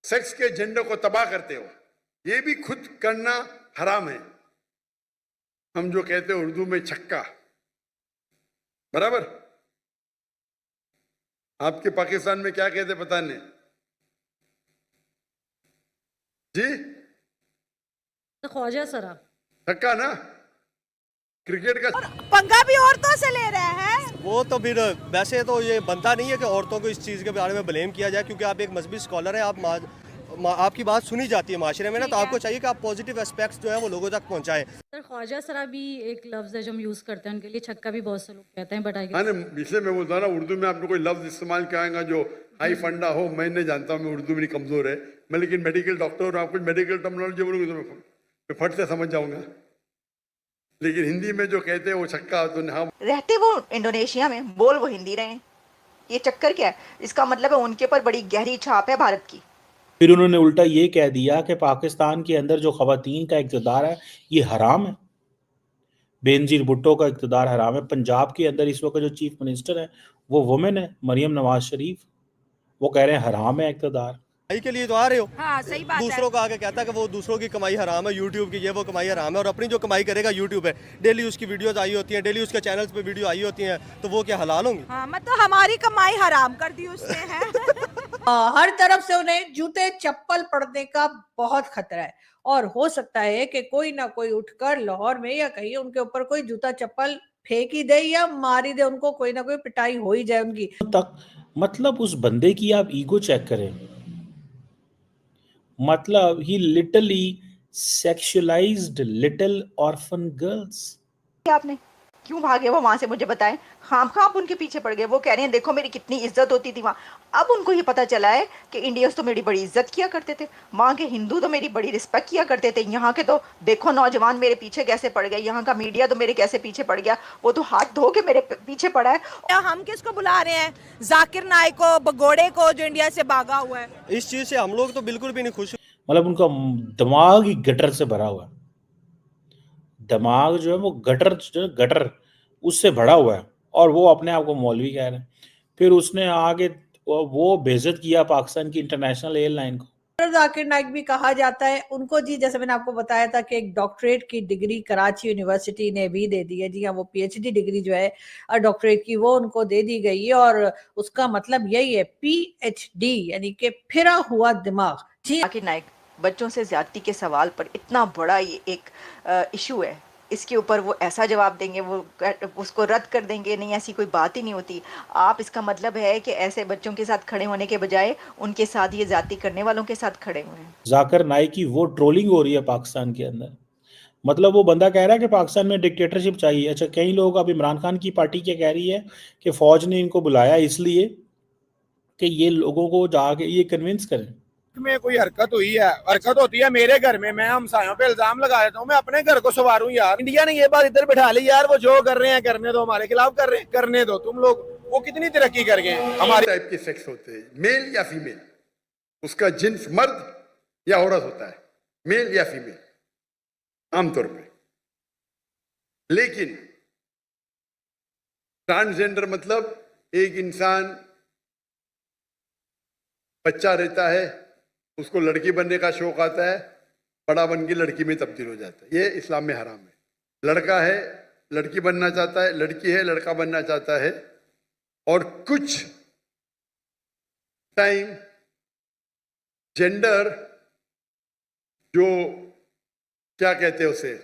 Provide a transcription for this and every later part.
Sex के एजेंडे को तबाह करते हो, ये भी खुद करना हराम है। हम जो कहते हैं उर्दू में छक्का, बराबर। आपके पाकिस्तान में क्या कहते पता नहीं जी, ख्वाजा सरा छक्का ना, क्रिकेट का। पंगा भी औरतों से ले रहे हैं। वो तो फिर वैसे तो ये बनता नहीं है कि औरतों को इस चीज़ के बारे में ब्लेम किया जाए, क्योंकि आप एक मजहबी स्कॉलर हैं, आपकी बात सुनी जाती है माशरे में ना, तो आपको चाहिए कि आप पॉजिटिव एस्पेक्ट्स जो है वो लोगों तक पहुंचाएं। सर ख्वाजा सरा भी एक लफ्ज़ है जो हम यूज़ करते हैं उनके लिए, छक्का भी बहुत से लोग कहते हैं, बट हाँ, इसलिए मैं बोलता ना, उर्दू में आपने कोई लफ्ज इस्तेमाल कराएगा जो हाई फंडा हो, मैं नहीं जानता हूँ, मैं उर्दू मेरी कमजोर है, मैं लेकिन मेडिकल डॉक्टर हूँ, आप कुछ मेडिकल टर्मिनोलॉजी बोलोगे तो मैं फट से समझ जाऊंगा, लेकिन हिंदी में जो कहते हैं वो छक्का, तो हाँ। रहते वो इंडोनेशिया में, बोल वो हिंदी रहे हैं, ये चक्कर क्या है? इसका मतलब है उनके ऊपर बड़ी गहरी छाप है भारत की। फिर उन्होंने उल्टा ये कह दिया कि पाकिस्तान के अंदर जो खवातीन का इक़्तिदार है ये हराम है, बेनजीर भुट्टो का इक़्तिदार हराम है। पंजाब के अंदर इस वक्त जो चीफ मिनिस्टर है वो वुमेन है, मरियम नवाज शरीफ, वो कह रहे हैं हराम है इक़्तिदार। कमाई के लिए तो आ रहे हो, हाँ, सही बात है। दूसरों को आके कहता है कि वो दूसरों की कमाई हराम है, यूट्यूब की ये वो कमाई हराम है, और अपनी जो कमाई करेगा यूट्यूब है, डेली उसकी वीडियोस आई होती हैं, डेली उसके चैनल्स पे वीडियो आई होती हैं, तो वो क्या हलाल होंगी? हाँ, मतलब हमारी कमाई हराम कर दी उसने है। हर तरफ से उन्हें जूते चप्पल पड़ने का बहुत खतरा है, और हो सकता है कि कोई ना कोई उठकर लाहौर में या कहीं उनके ऊपर कोई जूता चप्पल फेंक ही दे या मार ही दे, उनको कोई ना कोई पिटाई हो ही जाए उनकी तक। मतलब उस बंदे की आप ईगो चेक करें, मतलब ही लिटरली सेक्सुअलाइज्ड लिटिल ऑर्फन गर्ल्स। आपने क्यों भागे वो वहां से, मुझे बताएं। खाम आप उनके पीछे पड़ गए। वो कह रहे हैं देखो मेरी कितनी इज्जत होती थी वहाँ। अब उनको ये पता चला है कि इंडियंस तो मेरी बड़ी इज्जत किया करते थे, वहाँ के हिंदू तो मेरी बड़ी रिस्पेक्ट किया करते थे, यहाँ के तो देखो नौजवान मेरे पीछे कैसे पड़ गए, यहाँ का मीडिया तो मेरे कैसे पीछे पड़ गया, वो तो हाथ धो के मेरे पीछे पड़ा है। हम किसको बुला रहे हैं? जाकिर नाइक को, भगोड़े को, जो इंडिया से भागा हुआ है। इस चीज़ से हम लोग तो बिल्कुल भी नहीं खुश। मतलब उनका दिमाग ही गटर से भरा हुआ है, दिमाग जो है वो गटर उससे भरा हुआ है, और वो अपने आप को मौलवी कह रहे हैं। फिर उसने आगे वो बेइज्जत किया पाकिस्तान की इंटरनेशनल एयरलाइन को। जाकिर नाइक भी कहा जाता है उनको जी, जैसे मैंने आपको बताया था कि एक डॉक्टरेट की डिग्री कराची यूनिवर्सिटी ने भी दे दी है। जी हाँ, वो पीएचडी डिग्री जो है डॉक्टरेट की वो उनको दे दी गई है, और उसका मतलब यही है पीएचडी, यानी कि फिरा हुआ दिमाग। जी, जाकिर नाइक बच्चों से ज्यादती के सवाल पर इतना बड़ा ये एक इशू है, इसके ऊपर वो ऐसा जवाब देंगे, वो उसको रद्द कर देंगे, नहीं ऐसी कोई बात ही नहीं होती। आप इसका मतलब है कि ऐसे बच्चों के साथ खड़े होने के बजाय उनके साथ ये जाति करने वालों के साथ खड़े हुए हैं। जाकिर नाइक की वो ट्रोलिंग हो रही है पाकिस्तान के अंदर, मतलब वो बंदा कह रहा है कि पाकिस्तान में डिक्टेटरशिप चाहिए। अच्छा, कई लोग अब इमरान खान की पार्टी क्या कह रही है कि फौज ने इनको बुलाया इसलिए कि ये लोगों को जाके ये कन्विंस करें। में कोई हरकत हुई है, हरकत होती है मेरे घर में, मैं हमसायों पे इल्जाम लगा देता हूँ, मैं अपने घर को संवारूं यार। इंडिया ने ये बात इधर बिठा ली यार, वो जो कर रहे हैं करने दो, हमारे खिलाफ कर रहे हैं करने दो, तुम लोग वो कितनी तरक्की कर गए। हमारे टाइप के सेक्स होते हैं, मेल या फीमेल, उसका जिन्स मर्द या औरत होता है, मेल या फीमेल आमतौर पे। लेकिन ट्रांसजेंडर मतलब एक इंसान बच्चा रहता है, उसको लड़की बनने का शौक आता है, बड़ा बन के लड़की में तब्दील हो जाता है, ये इस्लाम में हराम है। लड़का है लड़की बनना चाहता है, लड़की है लड़का बनना चाहता है, और कुछ टाइम जेंडर जो क्या कहते हैं उसे,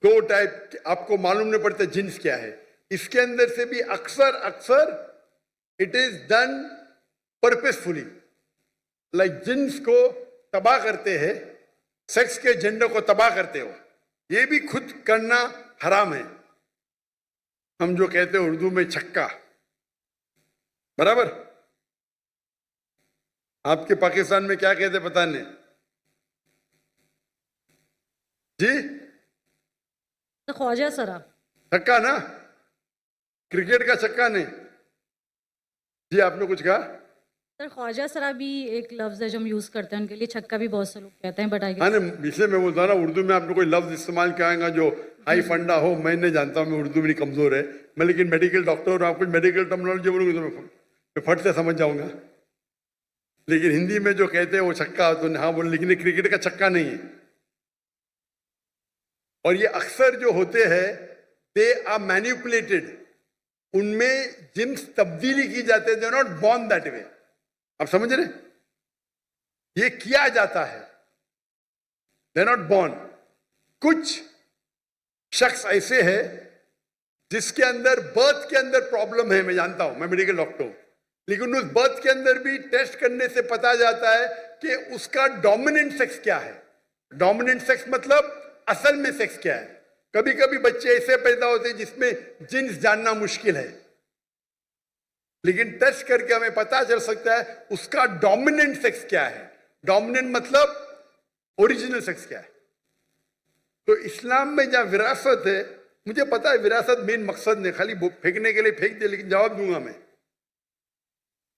दो टाइप आपको मालूम नहीं पड़ता जिन्स क्या है। इसके अंदर से भी अक्सर it is done purposefully, like jeans को तबाह करते हैं, सेक्स के एजेंडे को तबाह करते हो, ये भी खुद करना हराम है। हम जो कहते हैं उर्दू में छक्का, बराबर। आपके पाकिस्तान में क्या कहते पता नहीं जी, ख्वाजा सरा छक्का ना, क्रिकेट का छक्का नहीं जी। आपने कुछ कहा? सर ख्वाजा सरा भी एक लफ्ज़ है जो हम यूज़ करते हैं उनके लिए, छक्का भी बहुत से लोग कहते हैं, बट हाँ, इसलिए मैं बोलता ना, उर्दू में आपने कोई लफ्ज इस्तेमाल कराएगा जो हाई फंडा हो, मैं नहीं जानता हूँ, मैं उर्दू मेरी कमजोर है, मैं लेकिन मेडिकल डॉक्टर हूँ, आप कुछ मेडिकल टर्मिनोलॉजी बोलोगे तो मैं फट से समझ जाऊंगा, लेकिन हिंदी में जो कहते हैं वो छक्का, तो हाँ बोल, लेकिन क्रिकेट का छक्का नहीं है। और ये अक्सर जो होते हैं दे आर मैनिपुलेटेड, उनमें जिन्स तब्दीली की जाती है, they are not born that way. आप समझ रहे, ये किया जाता है, दे आर नॉट बॉर्न। कुछ शख्स ऐसे हैं जिसके अंदर बर्थ के अंदर प्रॉब्लम है, मैं जानता हूं, मैं मेडिकल डॉक्टर हूं, लेकिन उस बर्थ के अंदर भी टेस्ट करने से पता जाता है कि उसका डोमिनेंट सेक्स क्या है। डोमिनेंट सेक्स मतलब असल में सेक्स क्या है। कभी कभी बच्चे ऐसे पैदा होते हैं जिसमें जिन्स जानना मुश्किल है, लेकिन टेस्ट करके हमें पता चल सकता है उसका डोमिनेंट सेक्स क्या है। डोमिनेंट मतलब ओरिजिनल सेक्स क्या है। तो इस्लाम में जहां विरासत है, मुझे पता है विरासत मेन मकसद नहीं, खाली फेंकने के लिए फेंक दे, लेकिन जवाब दूंगा मैं।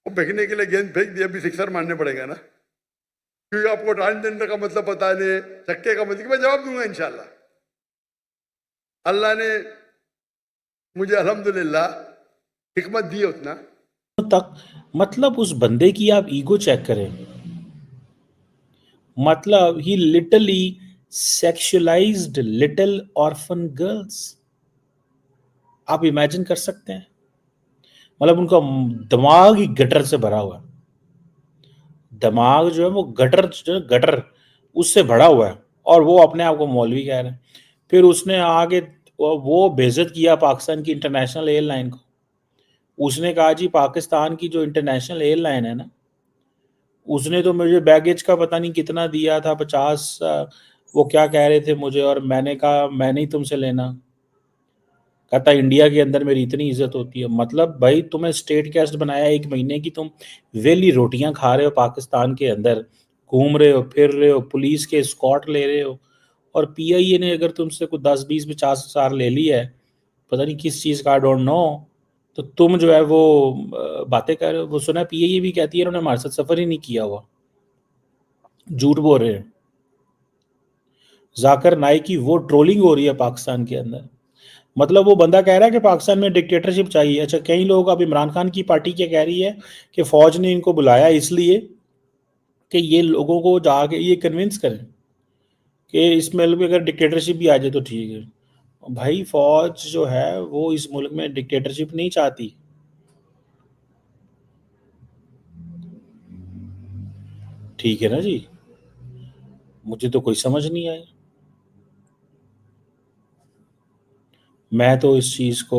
वो फेंकने के लिए गेंद फेंक दिया, अभी सिक्सर मारने पड़ेगा ना, क्योंकि आपको ट्रांसजेंडर का मतलब पता नहीं, चक्के का मतलब, मैं जवाब दूंगा इंशाल्लाह। अल्लाह ने मुझे अल्हम्दुलिल्लाह हिकमत दी उतना तक। मतलब उस बंदे की आप ईगो चेक करें, मतलब ही लिटरली सेक्सुअलाइज्ड लिटिल ऑर्फन गर्ल्स। आप इमेजिन कर सकते हैं, मतलब उनका दिमाग ही गटर से भरा हुआ है। दिमाग जो है वो गटर उससे भरा हुआ है, और वो अपने आप को मौलवी कह रहे हैं। फिर उसने आगे वो बेइज्जत किया पाकिस्तान की इंटरनेशनल एयरलाइन को। उसने कहा जी पाकिस्तान की जो इंटरनेशनल एयरलाइन है ना, उसने तो मुझे बैगेज का पता नहीं कितना दिया था, 50 वो क्या कह रहे थे मुझे, और मैंने कहा मैं नहीं तुमसे लेना। कहता इंडिया के अंदर मेरी इतनी इज्जत होती है। मतलब भाई तुम्हें स्टेट गेस्ट बनाया 1 महीने की, तुम वेली रोटियां खा रहे हो पाकिस्तान के अंदर, घूम रहे हो, फिर रहे हो, पुलिस के स्कॉट ले रहे हो, और पीआईए ने अगर तुमसे कुछ 10 20 50 हज़ार ले ली है, पता नहीं किस चीज़ का, आई डोंट नो, तो तुम जो है वो बातें कर रहे हो। वो सुना है पीआईए भी कहती है उन्होंने हमारे साथ सफ़र ही नहीं किया हुआ, झूठ बोल रहे हैं। जाकिर नाइक की वो ट्रोलिंग हो रही है पाकिस्तान के अंदर। मतलब वो बंदा कह रहा है कि पाकिस्तान में डिक्टेटरशिप चाहिए। अच्छा, कई लोग, अब इमरान खान की पार्टी क्या कह रही है कि फौज ने इनको बुलाया इसलिए कि ये लोगों को जाके ये कन्विंस करें कि इस मुल्क में अगर डिक्टेटरशिप भी आ जाए तो ठीक है। भाई फौज जो है वो इस मुल्क में डिक्टेटरशिप नहीं चाहती। ठीक है ना जी, मुझे तो कोई समझ नहीं आई। मैं तो इस चीज़ को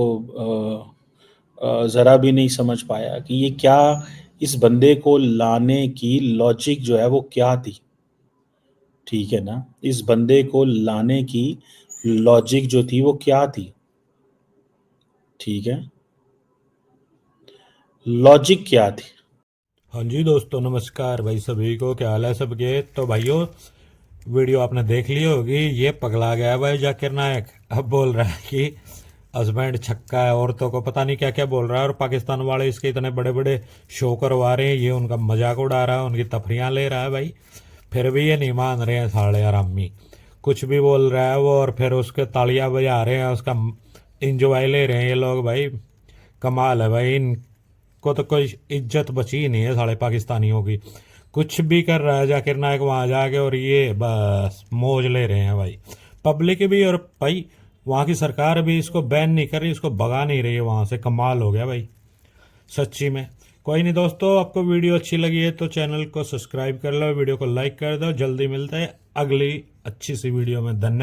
ज़रा भी नहीं समझ पाया कि ये क्या, इस बंदे को लाने की लॉजिक जो है वो क्या थी। ठीक है ना, इस बंदे को लाने की लॉजिक जो थी वो क्या थी। ठीक है, लॉजिक क्या थी। हाँ जी दोस्तों, नमस्कार भाई सभी को, क्या हाल है सबके। तो भाइयों, वीडियो आपने देख ली होगी, ये पगला गया भाई जाकिर नायक। अब बोल रहा है कि हस्बैंड छक्का है, औरतों को पता नहीं क्या क्या बोल रहा है, और पाकिस्तान वाले इसके इतने बड़े बड़े शो करवा रहे हैं, ये उनका मजाक उड़ा रहा है, उनकी तफरियाँ ले रहा है भाई। फिर भी ये नहीं मान रहे हैं साले आरामी, कुछ भी बोल रहा है वो, और फिर उसके तालियां बजा रहे हैं, उसका इंजॉय ले रहे हैं ये लोग भाई। कमाल है भाई, इनको तो कोई इज्जत बची ही नहीं है साले पाकिस्तानियों की। कुछ भी कर रहा है जाकिर नायक वहाँ जाके, और ये बस मौज ले रहे हैं भाई। पब्लिक भी, और भाई वहाँ की सरकार भी इसको बैन नहीं कर रही, इसको भगा नहीं रही है वहाँ से। कमाल हो गया भाई सच्ची में। कोई नहीं दोस्तों, आपको वीडियो अच्छी लगी है तो चैनल को सब्सक्राइब कर लो, वीडियो को लाइक कर दो। जल्दी मिलते हैं अगली अच्छी सी वीडियो में। धन्यवाद।